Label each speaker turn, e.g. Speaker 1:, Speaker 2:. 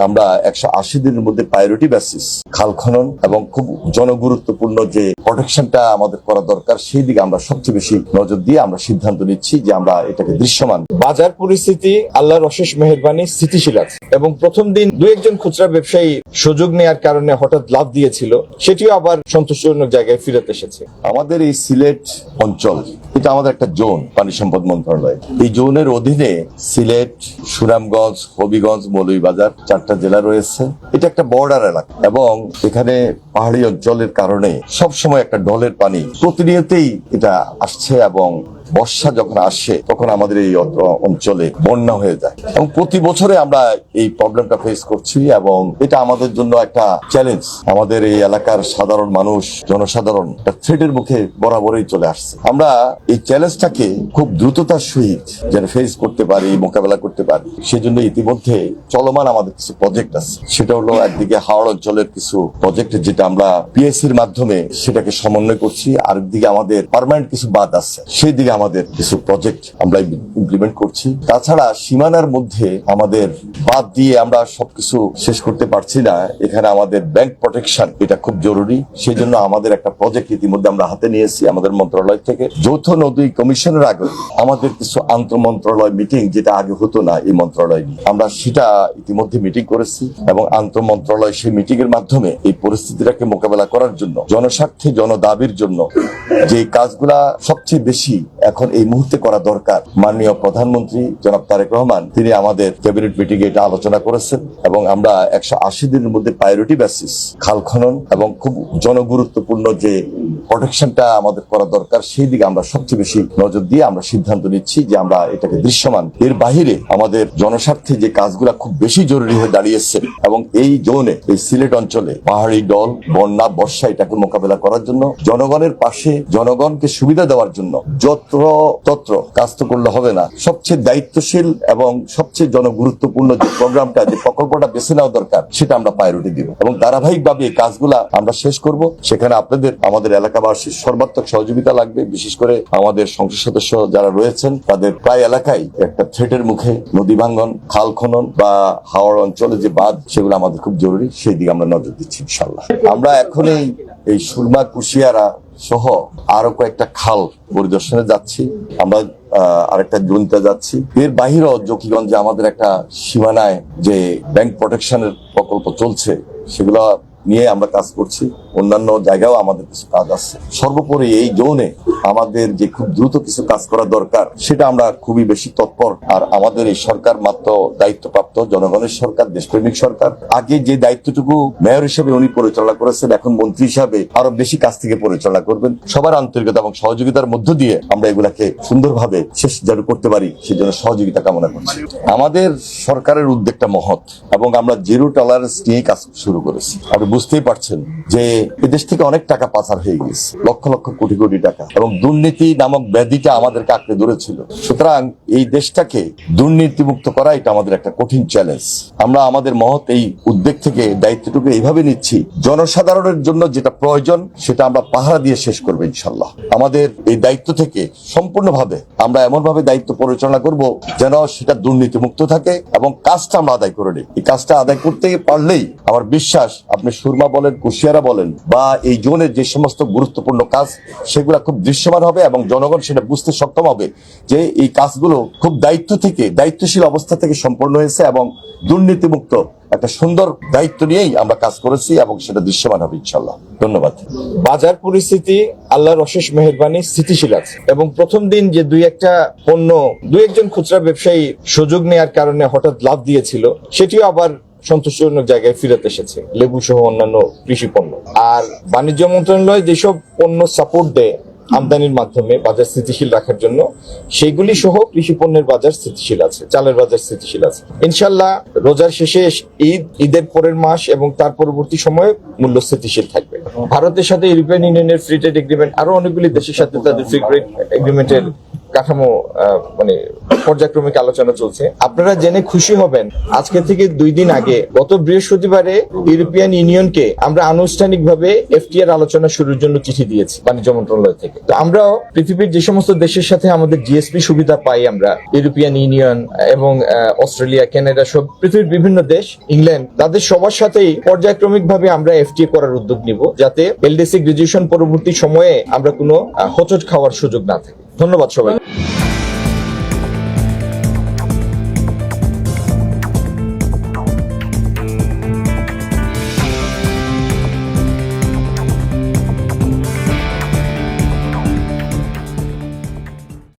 Speaker 1: আমরা 180 দিনের মধ্যে প্রায়োরিটি বেসিস খাল খনন এবং খুব জনগুরুত্বপূর্ণ যে প্রোটেকশনটা আমাদের করা দরকার সেই দিকে আমরা সবচেয়ে বেশি নজর দিয়ে আমরা সিদ্ধান্ত নিচ্ছি যে আমরা এটাকে দৃশ্যমান।
Speaker 2: বাজার পরিস্থিতি আল্লাহর অশেষ মেহেরবানি স্থিতিশীল আছে এবং প্রথম দিন দু একজন খুচরা ব্যবসায়ী সুযোগ নেওয়ার কারণে হঠাৎ লাভ দিয়েছিল, সেটিও আবার সন্তোষজনক জায়গায় ফিরত এসেছে।
Speaker 1: আমাদের এই সিলেট অঞ্চল এটা আমাদের একটা জোন, পানি সম্পদ মন্ত্রণালয়। এই জোনের অধীনে সিলেট, সুনামগঞ্জ, হবিগঞ্জ, মৌলভীবাজার 4টা জেলা রয়েছে। এটা একটা বর্ডার এলাকা এবং এখানে পাহাড়ি অঞ্চলের কারণে সবসময় একটা ঢলের পানি প্রতিনিয়তই এটা আসছে এবং বর্ষা যখন আসে তখন আমাদের এই অঞ্চলে বন্যা হয়ে যায় এবং প্রতি বছরে আমরা এই প্রবলেমটা ফেস করছি এবং এটা আমাদের জন্য একটা চ্যালেঞ্জ। আমাদের এই এলাকার সাধারণ মানুষ, জনসাধারণ একটা থ্রেটের মুখে বরাবরই চলে আসছে। আমরা এই চ্যালেঞ্জটাকে খুব দ্রুততার সহিত যেন ফেস করতে পারি, মোকাবেলা করতে পারি, সেজন্য ইতিমধ্যে চলমান আমাদের কিছু প্রজেক্ট আছে। সেটা হলো একদিকে হাওড় অঞ্চলের কিছু প্রজেক্ট যেটা আমরা পিএসসির মাধ্যমে সেটাকে সমন্বয় করছি, আরেকদিকে আমাদের পার্মানেন্ট কিছু বাদ আছে, সেই দিকে আমাদের কিছু প্রজেক্ট আমরা ইমপ্লিমেন্ট করছি। তাছাড়া সীমানার মধ্যে আমাদের বাদ দিয়ে আমরা সবকিছু শেষ করতে পারছি না। এখানে আমাদের ব্যাংক প্রোটেকশন এটা খুব জরুরি। সেই জন্য আমাদের একটা প্রজেক্ট ইতিমধ্যে আমরা হাতে নিয়েছি আমাদের মন্ত্রণালয় থেকে। যৌথ নদী কমিশনের আগে আমাদের কিছু আন্তঃ মন্ত্রণালয় মিটিং যেটা আগে হতো না এই মন্ত্রণালয় নিয়ে, আমরা সেটা ইতিমধ্যে মিটিং করেছি এবং আন্তঃ মন্ত্রণালয় সেই মিটিং এর মাধ্যমে এই পরিস্থিতিটাকে মোকাবেলা করার জন্য, জনস্বার্থে জনদাবির জন্য যে কাজগুলা সবচেয়ে বেশি এখন এই মুহূর্তে করা দরকার, মাননীয় প্রধানমন্ত্রী জনাব তারেক রহমান তিনি আমাদের ক্যাবিনেট মিটিং এ এটা আলোচনা করেছেন এবং আমরা 180 দিনের মধ্যে প্রায়োরিটি বেসিস খাল খনন এবং খুব জনগুরুত্বপূর্ণ যে প্রোটেকশনটা আমাদের করা দরকার সেই দিকে আমরা সবচেয়ে বেশি নজর দিয়ে আমরা সিদ্ধান্ত নিচ্ছি যে আমরা এটাকে দৃশ্যমান। এর বাহিরে আমাদের জনস্বার্থে যে কাজগুলা খুব বেশি জরুরি হয়ে দাঁড়িয়েছে এবং এই জোনে, এই সিলেট অঞ্চলে পাহাড়ি ডল, বন্যা, বর্ষা এটাকে মোকাবেলা করার জন্য, জনগণের পাশে জনগণকে সুবিধা দেওয়ার জন্য তত্র কাজ তো করলে হবে না, সবচেয়ে দায়িত্বশীল এবং সবচেয়ে জনগুরুত্বপূর্ণ যে প্রোগ্রামটা, যে প্রকল্পটা বেছে নেওয়া দরকার সেটা আমরা প্রায়োরিটি দিব এবং ধারাবাহিকভাবে এই কাজগুলা আমরা শেষ করব। সেখানে আপনাদের, আমাদের এলাকাবাসীর সর্বাত্মক সহযোগিতা লাগবে। বিশেষ করে আমাদের সংসদ সদস্য যারা রয়েছেন তাদের প্রায় এলাকায় একটা থ্রেটের মুখে নদী ভাঙ্গন, খাল খনন বা হাওড় অঞ্চলে যে বাঁধ, সেগুলো আমাদের খুব জরুরি। সেই দিকে আমরা নজর দিচ্ছি ইনশাল্লাহ। আমরা এখনই এই সুরমা, কুশিয়ারা সহ আরো কয়েকটা খাল পরিদর্শনে যাচ্ছি, আমরা আরেকটা জুনতে যাচ্ছি। এর বাহিরেও জকিগঞ্জে আমাদের একটা সীমানায় যে ব্যাংক প্রোটেকশনের প্রকল্প চলছে সেগুলো নিয়ে আমরা কাজ করছি। অন্যান্য জায়গাও আমাদের কিছু কাজ আছে। সর্বোপরি এই জোনে আমাদের যে খুব দ্রুত কিছু কাজ করা দরকার সেটা আমরা খুবই বেশি তৎপর। আর আমাদের এই সরকার মাত্র দায়িত্বপ্রাপ্ত জনগণের সরকার, দেশপ্রেমিক সরকার। আগে যে দায়িত্বটুকু মেয়র হিসেবে উনি পরিচালনা করেছেন, এখন মন্ত্রী হিসাবে আরো বেশি কাজ থেকে পরিচালনা করবেন। সবার আন্তরিকতা এবং সহযোগিতার মধ্য দিয়ে আমরা এগুলাকে সুন্দরভাবে শেষ যেন করতে পারি সেজন্য সহযোগিতা কামনা করছি। আমাদের সরকারের উদ্যোগটা মহৎ এবং আমরা জিরো টলারেন্স নিয়ে কাজ শুরু করেছি। আপনি বুঝতেই পারছেন যে এদেশ থেকে অনেক টাকা পাচার হয়ে গেছে, লক্ষ লক্ষ কোটি কোটি টাকা, এবং দুর্নীতি নামক ব্যাধিটা আমাদেরকে আঁকড়ে ধরেছিল। সুতরাং এই দেশটাকে দুর্নীতিমুক্ত করা এটা আমাদের একটা কঠিন চ্যালেঞ্জ। আমরা আমাদের মহৎ এই উদ্যোগ থেকে দায়িত্বটুকু এইভাবে নিচ্ছি, জনসাধারণের জন্য যেটা প্রয়োজন সেটা আমরা পাহারা দিয়ে শেষ করবো ইনশাল্লাহ। আমাদের এই দায়িত্ব থেকে সম্পূর্ণভাবে আমরা এমন ভাবে দায়িত্ব পরিচালনা করব যেন সেটা দুর্নীতিমুক্ত থাকে এবং কাজটা আমরা আদায় করে নিই। এই কাজটা আদায় করতে পারলেই আমার বিশ্বাস, আপনি সুরমা বলেন, কুশিয়ারা বলেন বা এই জোনের যে সমস্ত গুরুত্বপূর্ণ কাজ সেগুলা খুব দৃশ্যমান হবে এবং জনগণ সেটা বুঝতে সক্ষম হবে যে এই কাজগুলো খুব দায়িত্ব থেকে, দায়িত্বশীল অবস্থা থেকে সম্পন্ন হয়েছে এবং দুর্নীতিমুক্ত একটা সুন্দর দায়িত্ব নিয়েই আমরা কাজ করেছি এবং সেটা দৃশ্যমান হবে ইনশাল্লাহ। ধন্যবাদ।
Speaker 2: বাজার পরিস্থিতি আল্লাহর অশেষ মেহেরবানি স্থিতিশীল আছে এবং প্রথম দিন যে দুই একজন খুচরা ব্যবসায়ী সুযোগ নেওয়ার কারণে হঠাৎ লাভ দিয়েছিল, সেটিও আবার সন্তোষজনক জায়গায় ফিরত এসেছে, লেবু সহ অন্যান্য কৃষি পণ্য। আর বাণিজ্য মন্ত্রণালয় যেসব পণ্য সাপোর্ট দেয় আমদানির মাধ্যমে বাজার স্থিতিশীল রাখার জন্য, সেগুলি সহ কৃষি পণ্যের বাজার স্থিতিশীল আছে, চালের বাজার স্থিতিশীল আছে। ইনশাল্লাহ রোজার শেষে ঈদের পরের মাস এবং তার পরবর্তী সময়ে মূল্য স্থিতিশীল থাকবে। ভারতের সাথে ইউরোপিয়ান ইউনিয়নের ফ্রি ট্রেড এগ্রিমেন্ট, আরো অনেকগুলি দেশের সাথে তাদের ফ্রি ট্রেড এগ্রিমেন্টের কাঠামো মানে পর্যায়ক্রমিক আলোচনা চলছে। আপনারা জেনে খুশি হবেন, আজকে থেকে 2 দিন আগে গত বৃহস্পতিবারে ইউরোপিয়ান ইউনিয়নকে আমরা আনুষ্ঠানিকভাবে এফটিআর আলোচনা শুরুর জন্য চিঠি দিয়েছি বাণিজ্য মন্ত্রণালয় থেকে। তো আমরাও পৃথিবীর যে সমস্ত দেশের সাথে আমাদের জিএসপি সুবিধা পাই, আমরা ইউরোপিয়ান ইউনিয়ন এবং অস্ট্রেলিয়া, কানাডা, সব পৃথিবীর বিভিন্ন দেশ, ইংল্যান্ড, তাদের সবার সাথেই পর্যায়ক্রমিক ভাবে আমরা এফটিএ করার উদ্যোগ নিব, যাতে এলডিসি গ্রাজুয়েশন পরবর্তী সময়ে আমরা কোনো হোঁচট খাওয়ার সুযোগ না থাকে। ধন্যবাদ সবাই।